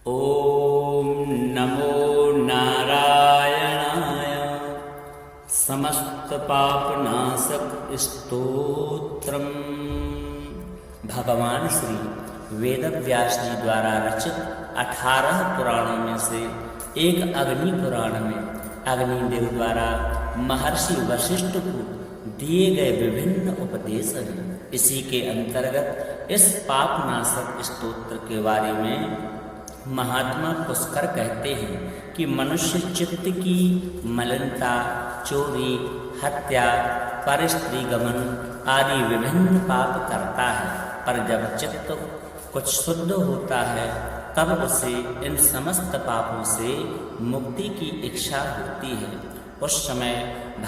ॐ नमो नारायणाय समस्तपापनाशक स्तोत्रम। भगवान श्री वेदव्यास जी द्वारा रचित 18 पुराणों में से एक अग्नि पुराण में अग्निदेव द्वारा महर्षि वशिष्ठ को दिए गए विभिन्न उपदेश हैं। इसी के अंतर्गत इस पापनाशक स्तोत्र के बारे में महात्मा पुष्कर कहते हैं कि मनुष्य चित्त की मलिनता, चोरी, हत्या, परस्त्री गमन आदि विभिन्न पाप करता है, पर जब चित्त कुछ शुद्ध होता है तब उसे इन समस्त पापों से मुक्ति की इच्छा होती है। उस समय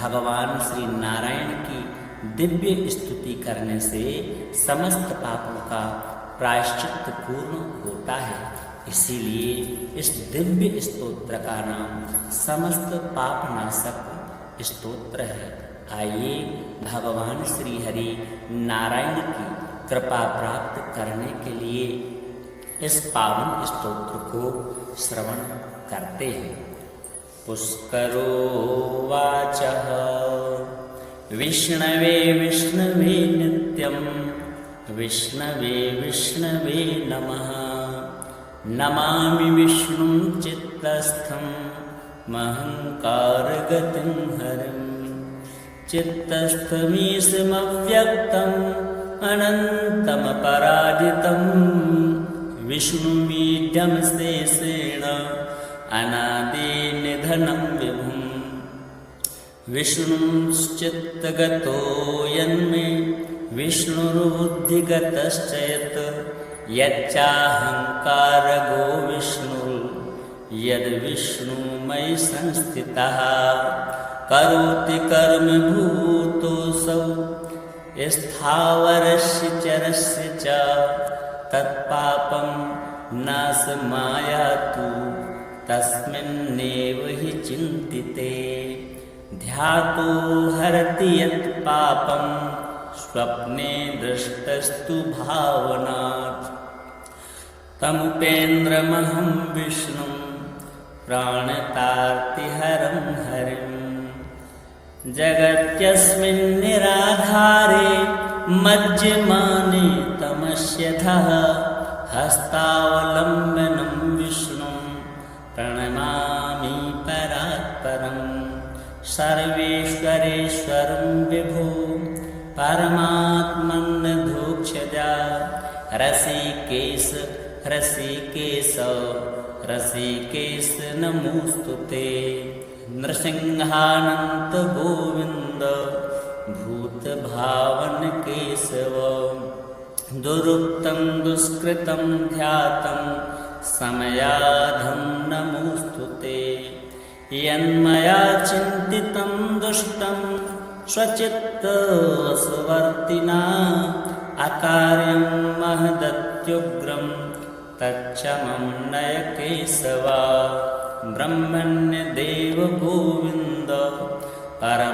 भगवान श्री नारायण की दिव्य स्तुति करने से समस्त पापों का प्रायश्चित पूर्ण होता है। इसीलिए इस दिव्य स्तोत्र का नाम समस्त पापनाशक स्तोत्र है। आइए भगवान श्री हरि नारायण की कृपा प्राप्त करने के लिए इस पावन स्तोत्र को श्रवण करते हैं। पुष्करो वाचः विष्णवे विष्णवे नित्यं विष्णवे विष्णवे नमः। नमामि विष्णुं चित्तस्थं महंकारगतिं हरिं। चित्तस्थमीशमव्यक्तम् अनन्तमपराजितं विष्णुमीड्यं शेषेण अनादिनिधनं विभुम्। विष्णुश्चित्तगतो यन्मे विष्णुर्बुद्धिगतश्च यत् यच्चाहंकारगो विष्णुर् यद्विष्णुमयि संस्थितः। करोति कर्म भूतोऽसौ स्थावरस्य चरस्य च तत्पापं नाशमायातु तस्मिन्नेव हि चिन्तिते। ध्यातो हरति यत् पापं स्वप्ने दृष्टस्तु भावनात्। तमुपेन्द्रमहं विष्णुं प्राणतार्तिहरं हरिं। जगत्यस्मिन् निराधारे मज्जमाने तमस्यधः। हस्तावलम्बनं विष्णुं प्रणमामि परात्परं। सर्वेश्वरेश्वरं विभो परमात्मन्नधोक्षजा। रसिकेश रसिकेश रसिकेश नमोस्तुते। नृसिंहानंत गोविंद भूतभावन केशव। दुरुक्तं दुष्कृतं ध्यातं समयाधं नमोस्तुते। यन्मया चिन्तितं दुष्टं स्वचित्तवशवर्तिना। अकार्यं महदत्युग्रं तच्चमं नय केशवा। ब्रह्मण्य देव गोविंद परमार्थपरायण।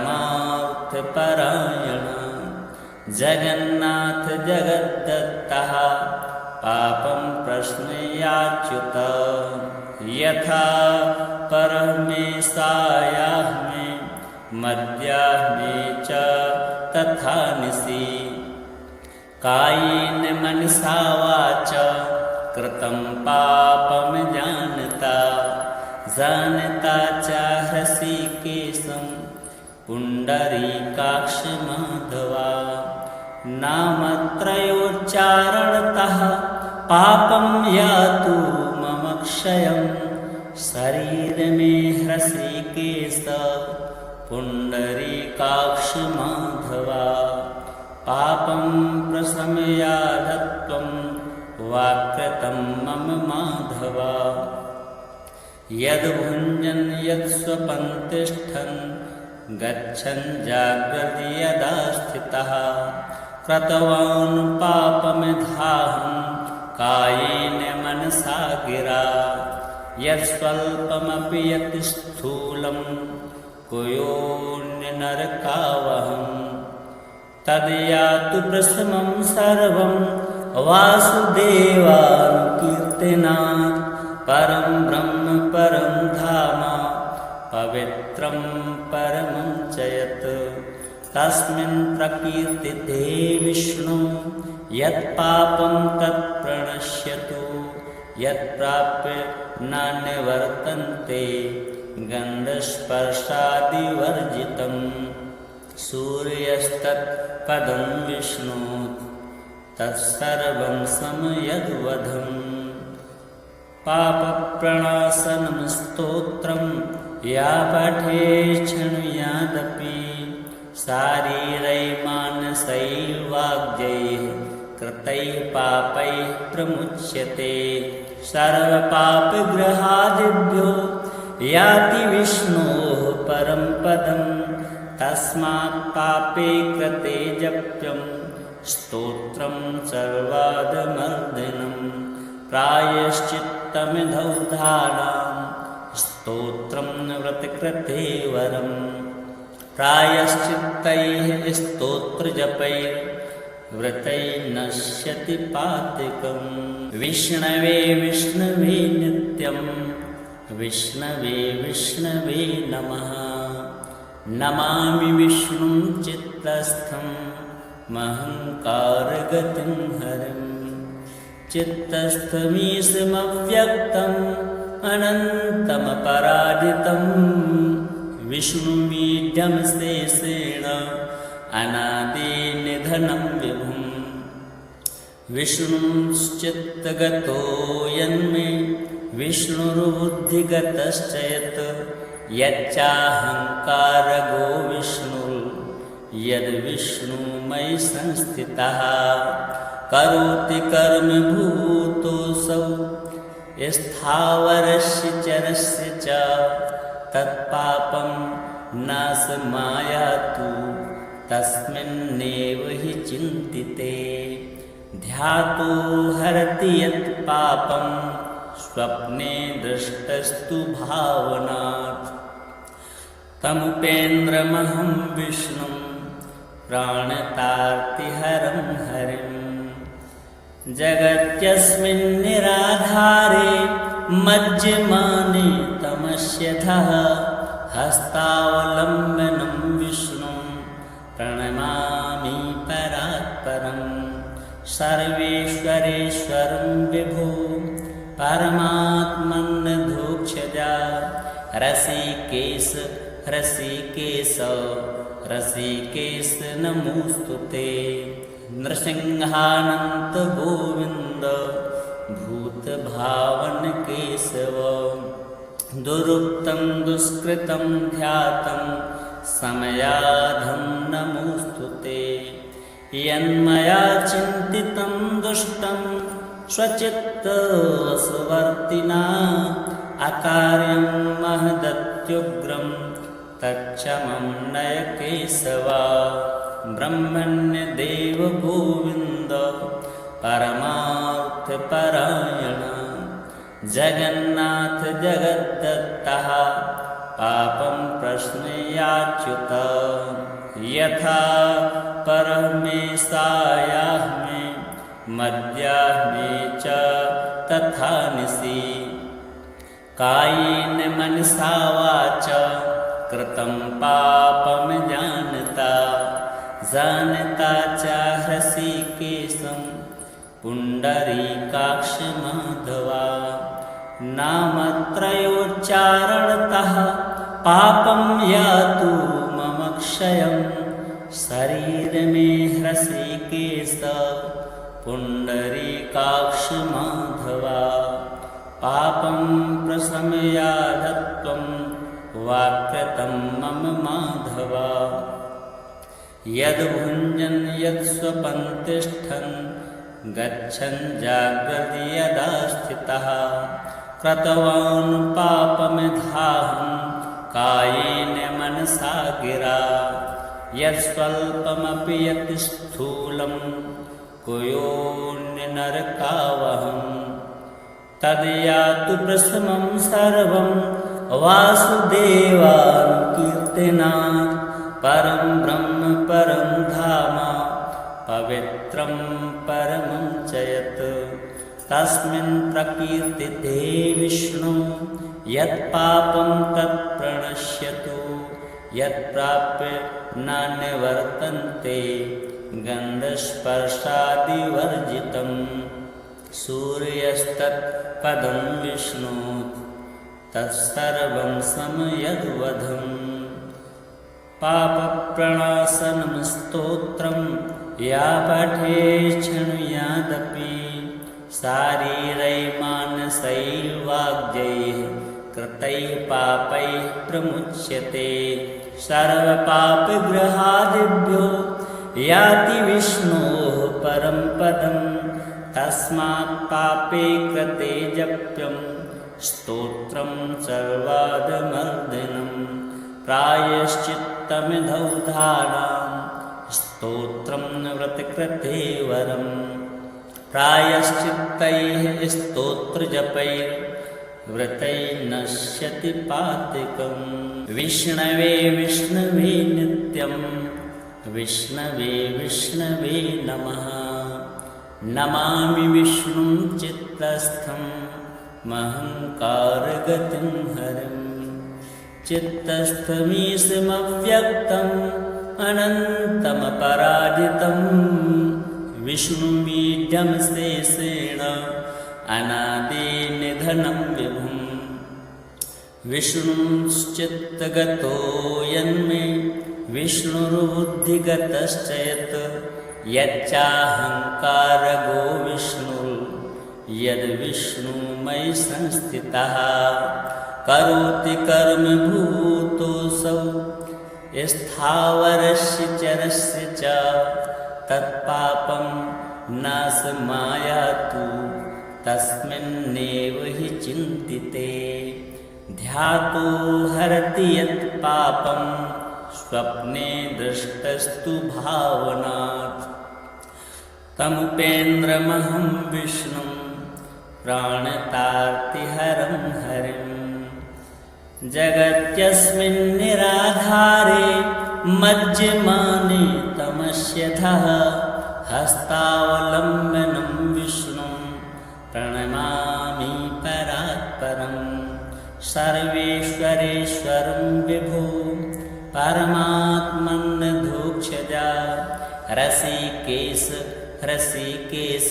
जगन्नाथ जगद्दत्तः पापं प्रश्नयाच्युत। यथा परमेशायाह्मे मध्याह्ने च तथा निशि। कायेन मनसा वाचा कृतं पापं जानता। जानता च हृषीकेशं पुण्डरीकाक्ष माधवा। नामत्रयोच्चारणतः पापं यातु मम क्षयं। शरीर में हृषीकेश पुण्डरीकाक्ष माधवा। पापं प्रशमयाधत्वं वाकृतं मम माधवा। यद्भुञ्जन् यत्स्वपन् तिष्ठन् गच्छन् जाग्रति यदा स्थितः। कृतवान् पापमिधाहं कायेन मनसा गिरा। यत्स्वल्पमपि यत् स्थूलं कुयोऽन्यनरकावहं। तद्यातु प्रशमं सर्वं वासुदेवानुकीर्तनात्। परं ब्रह्म परं धाम पवित्रं परमं च यत् तस्मिन् प्रकीर्तिते विष्णु यत्पापं तत् प्रणश्यतु यत्प्राप्य न निवर्तन्ते गन्धस्पर्शादिवर्जितं सूर्यस्तत्पदं विष्णु तत्सर्वं समयद्वधम् पापप्रणाशनं स्तोत्रं या पठे शृणुयादपि शारीरैर्मानसैर्वाग्यैः कृतैः पापैः प्रमुच्यते सर्वपापग्रहादिभ्यो याति विष्णोः परं पदं तस्मात् पापे कृते जप्यं स्तोत्रं सर्वादमर्दिनं प्रायश्चित्तमिधौधानां स्तोत्रं व्रतकृते वरं प्रायश्चित्तैः स्तोत्रजपैर्व्रतैर्नश्यति पातिकं विष्णवे विष्णवे नित्यं विष्णवे विष्णवे नमः नमामि विष्णुं चित्तस्थं महङ्कारगतिं हरिं चित्तस्थमीशमव्यक्तम् अनन्तमपराजितं विष्णुमीड्यं शेषेण अनादिनिधनं विभुं विष्णुश्चित्तगतो यन्मे विष्णुर्बुद्धिगतश्च यत् यच्चाहङ्कारगो विष्णुर्यद्विष्णुमयि संस्थितः करोति कर्म भूतोऽसौ स्थावरस्य चरस्य च तत्पापं नाशमायातु तस्मिन्नेव हि चिन्तिते ध्यातो हरति यत् पापं स्वप्ने दृष्टस्तु भावनात् तमुपेन्द्रमहं विष्णुं प्राणतार्तिहरं हरिं जगत्यस्मिन् निराधारे मज्जमाने तमस्यधः हस्तावलम्बनं विष्णुं प्रणमामि परात्परं सर्वेश्वरेश्वरं विभो परमात्मन्नधोक्षजा रसिकेश रसिकेश रसिकेश नमोऽस्तु ते नृसिंहानन्त गोविन्द भूतभावन केशव दुरुक्तं दुष्कृतं ध्यातं समयाधं नमोऽस्तु ते यन्मया चिन्तितं दुष्टं स्वचित्तवशवर्तिना अकार्यं महदत्युग्रं तच्चमं नय केशवा ब्रह्मण्यदेव गोविन्द परमार्थपरायण जगन्नाथ जगद्दत्तः पापं प्रश्नयाच्युत यथा परमेशायाः मे मद्याः मे च तथा निशि कायेन मनसा वाचा कृतं पापं जानता च हृषीकेशं पुण्डरीकाक्षमाधवा नामत्रयोच्चारणतः पापं यातु मम क्षयं शरीर मे हृषीकेश पुण्डरीकाक्षमाधवा पापं प्रशमयाधत्वं वाक्यतं मम माधवा यद्भुञ्जन् यत्स्वपन् तिष्ठन् गच्छन् जाग्रति यदा स्थितः कृतवान् पापमिधाहं कायेन मनसा गिरा यत्स्वल्पमपि यत् स्थूलं कुयोन्यनरकावहं तद्यातु प्रशमं सर्वं वासुदेवानुकीर्तनात् परं ब्रह्म परं धाम पवित्रं परमं च यत् तस्मिन् प्रकीर्तिते विष्णु यत्पापं तत्प्रणश्यतु यत्प्राप्य न निवर्तन्ते गन्धस्पर्शादिवर्जितं सूर्यस्तत्पदं विष्णु तत्सर्वं समयद्वधम् पापप्रणाशनं स्तोत्रं या पठे शृणुयादपि शारीरैर्मानसैर्वाग्यैः कृतैः पापैः प्रमुच्यते सर्वपापग्रहादिभ्यो याति विष्णोः परं पदं तस्मात् पापे कृते जप्यं स्तोत्रं सर्वादमर्दिनं प्रायश्चित्तमिधौधानां स्तोत्रं व्रतकृते वरं प्रायश्चित्तैः स्तोत्रजपैर्व्रतैर्नश्यति पातिकं विष्णवे विष्णवे नित्यं विष्णवे विष्णवे नमः नमामि विष्णुं चित्तस्थं महङ्कारगतिं हरिं चित्तस्थमीशमव्यक्तम् अनन्तमपराजितं विष्णुमीड्यं शेषेण अनादिनिधनं विभुं विष्णुश्चित्तगतो यन्मे विष्णुर्बुद्धिगतश्च यत् यच्चाहङ्कारगो विष्णुर्यद्विष्णुमयि संस्थितः करोति कर्मभूतोऽसौ स्थावरस्य चरस्य च तत्पापं नाशमायातु तस्मिन्नेव हि चिन्तिते ध्यातो हरति यत् पापं स्वप्ने दृष्टस्तु भावनात् तमुपेन्द्रमहं विष्णुं प्राणतार्तिहरं हरिं जगत्यस्मिन् निराधारे मज्जमाने तमस्यधः हस्तावलम्बनं विष्णुं प्रणमामि परात्परं सर्वेश्वरेश्वरं विभो परमात्मन्नधोक्षजा रसिकेश रसिकेश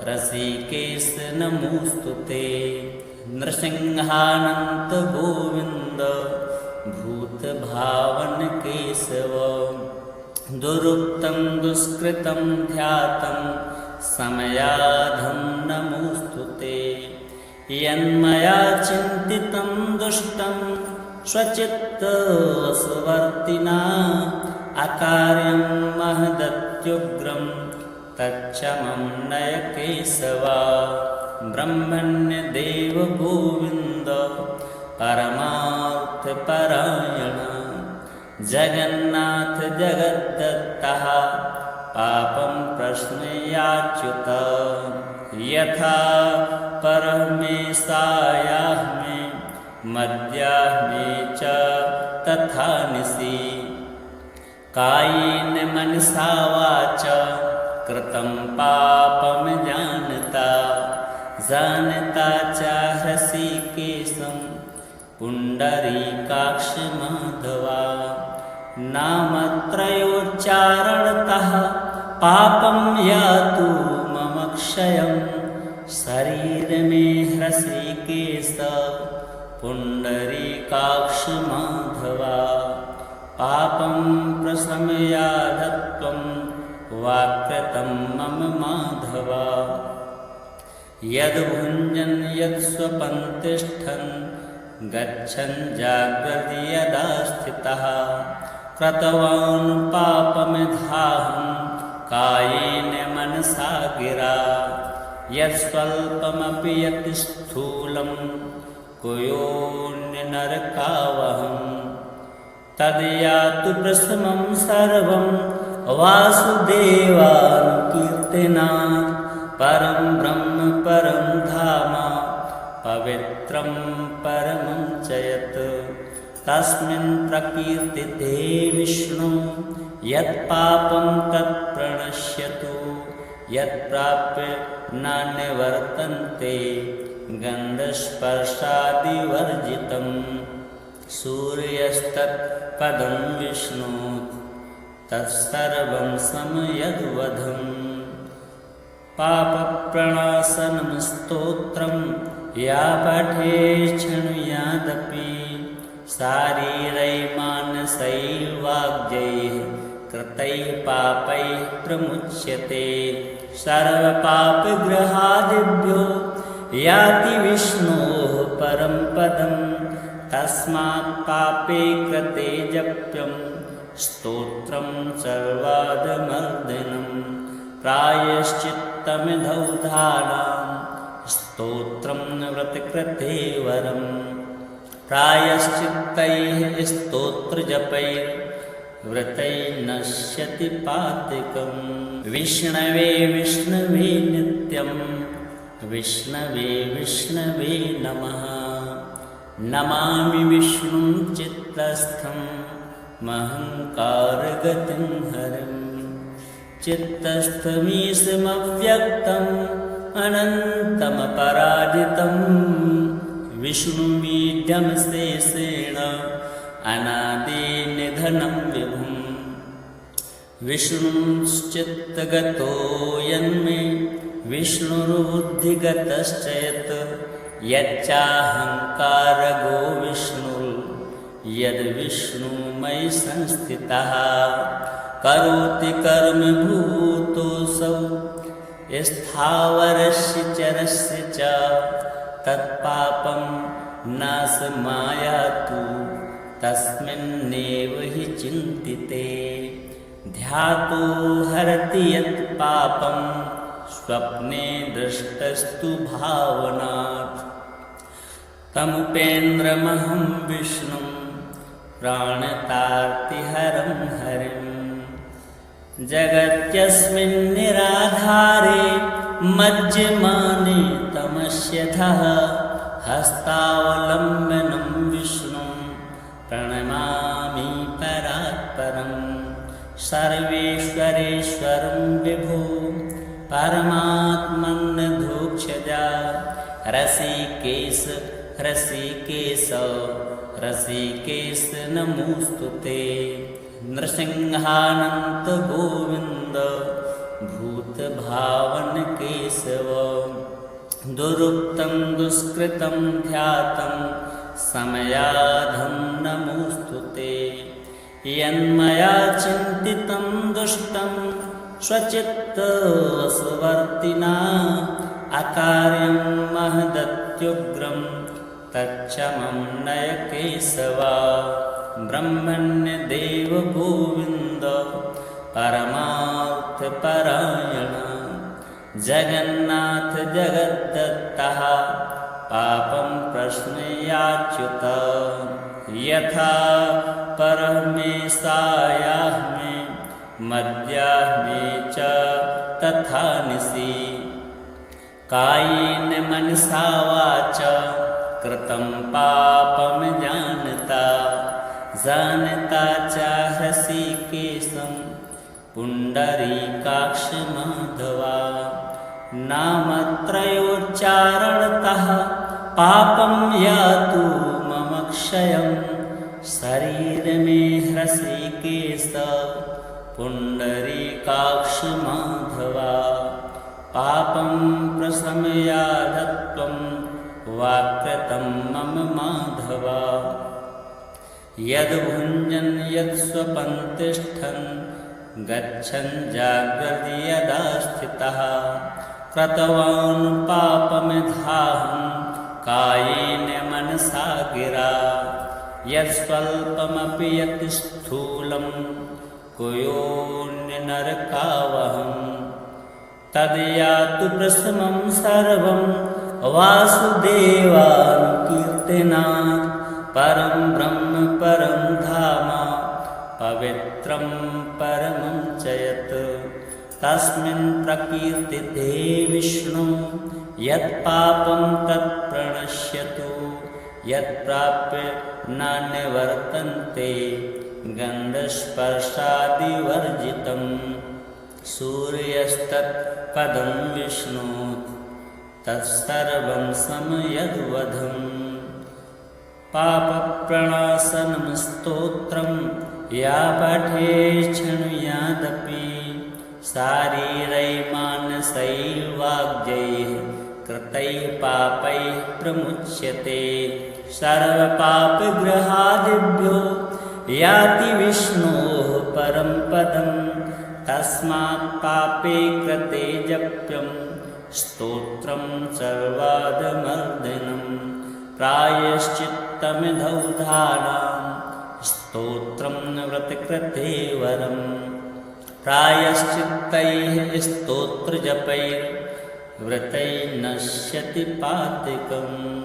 रसिकेश नमोऽस्तुते नृसिंहानन्त गोविन्द भूतभावन केशव दुरुक्तं दुष्कृतं ध्यातं समयाधं नमोऽस्तुते यन्मया चिन्तितं दुष्टं स्वचित्तवशवर्तिना अकार्यं महदत्युग्रं तच्छमं नय केशव ब्रह्मण्यदेव गोविन्द परमार्थपरायण जगन्नाथ जगद्दत्तः पापं प्रश्नयाच्युत यथा परमेशायाह्मे मध्याह्ने च तथा निशि कायेन मनसा वाचा कृतं पापं जानता च हृषीकेशं पुण्डरीकाक्षमाधवा नामत्रयोच्चारणतः पापं यातु मम क्षयं शरीरमे हृषीकेश पुण्डरीकाक्षमाधवा पापं प्रशमयाधत्वं वाक्कृतं मम माधवा यद्भुञ्जन् यत्स्वपन् तिष्ठन् गच्छन् जाग्रति यदा स्थितः कृतवान् पापमिधाहं कायेन मनसा गिरा यत्स्वल्पमपि यत् स्थूलं कुयोन्यनरकावहं तद्यातु प्रशमं सर्वं वासुदेवानुकीर्तनात् परं ब्रह्म परं धाम पवित्रं परमं च यत् तस्मिन् प्रकीर्तिते विष्णु यत्पापं तत्प्रणश्यतु यत्प्राप्य नान्यवर्तन्ते गन्धस्पर्शादिवर्जितं सूर्यस्तत्पदं विष्णु तत्सर्वं समयद्वधम् पापप्रणाशनं स्तोत्रं या पठे शृणुयादपि शारीरैर्मानसैर्वाग्यैः कृतैः पापैः प्रमुच्यते सर्वपापग्रहादिभ्यो याति विष्णोः परं पदं तस्मात् पापे कृते जप्यं स्तोत्रं सर्वादमर्दिनं प्रायश्चित्तमिधौधानां स्तोत्रं व्रतकृते वरम् प्रायश्चित्तैः स्तोत्रजपैर्व्रतैर्नश्यति पातिकम् विष्णवे विष्णवे नित्यं विष्णवे विष्णवे नमः नमामि विष्णुं चित्तस्थं महङ्कारगतिं हरिं चित्तस्थमीशमव्यक्तम् अनन्तमपराजितं विष्णुमीड्यं शेषेण अनादिनिधनं विभुं विष्णुश्चित्तगतो यन्मे विष्णुर्बुद्धिगतश्च यत् यच्चाहङ्कारगो यद्विष्णुमयि संस्थितः करोति कर्म भूतोऽसौ स्थावरस्य चरस्य च तत्पापं नाशमायातु तस्मिन्नेव हि चिन्तिते ध्यातो हरति यत् पापं स्वप्ने दृष्टस्तु भावनात् तमुपेन्द्रमहं विष्णुं प्राणतार्तिहरं हरिं जगत्यस्मिन् निराधारे मज्जमाने तमस्यधः हस्तावलम्बनं विष्णुं प्रणमामि परात्परं सर्वेश्वरेश्वरं विभो परमात्मन्नधोक्षजा रसिकेश रसिकेश रसिकेश नमोऽस्तु ते नृसिंहानन्त गोविन्द भूतभावन केशव दुरुक्तं दुष्कृतं ध्यातं समयाधं नमोऽस्तु ते यन्मया चिन्तितं दुष्टं स्वचित्तवशवर्तिना अकार्यं महदत्युग्रं तच्छमं नय केशव ब्रह्मण्यदेव गोविन्द परमार्थपरायण जगन्नाथ जगद्दत्तः पापं प्रश्नयाच्युत यथा परमेशायाह्मे मद्याह्मे च तथा निशि कायेन मनसा वाचा कृतं पापं जानता च हृषीकेशं पुण्डरीकाक्ष माधवा नामत्रयोच्चारणतः पापं यातु मम क्षयं शरीर मे हृषीकेश पुण्डरीकाक्ष माधवा पापं प्रशमयाधत्वं वाक्यतं मम माधवा यद्भुञ्जन् यत्स्वपन् तिष्ठन् गच्छन् जाग्रति यदा स्थितः कृतवान् पापमिधाहं कायेन मनसा गिरा यत्स्वल्पमपि यत् स्थूलं कुयोऽन्यनरकावहं तद्यातु प्रशमं सर्वं वासुदेवानुकीर्तनात् परं ब्रह्म परं धाम पवित्रं परमं च यत् तस्मिन् प्रकीर्तिते विष्णु यत्पापं तत्प्रणश्यतु यत्प्राप्य नान्यवर्तन्ते गन्धस्पर्शादिवर्जितं सूर्यस्तत्पदं विष्णु तत्सर्वं समयद्वधम् पापप्रणाशनं स्तोत्रं या पठेत् शृणुयादपि शारीरैर्मानसैर्वाग्यैः कृतैः पापैः प्रमुच्यते सर्वपापग्रहादिभ्यो याति विष्णोः परं पदं तस्मात् पापे कृते जप्यं स्तोत्रं सर्वादमर्दिनं प्रायश्चित्तमिधौधानां स्तोत्रं व्रतकृते वरं प्रायश्चित्तैः स्तोत्रजपैर्व्रतैः नश्यति पातकम्।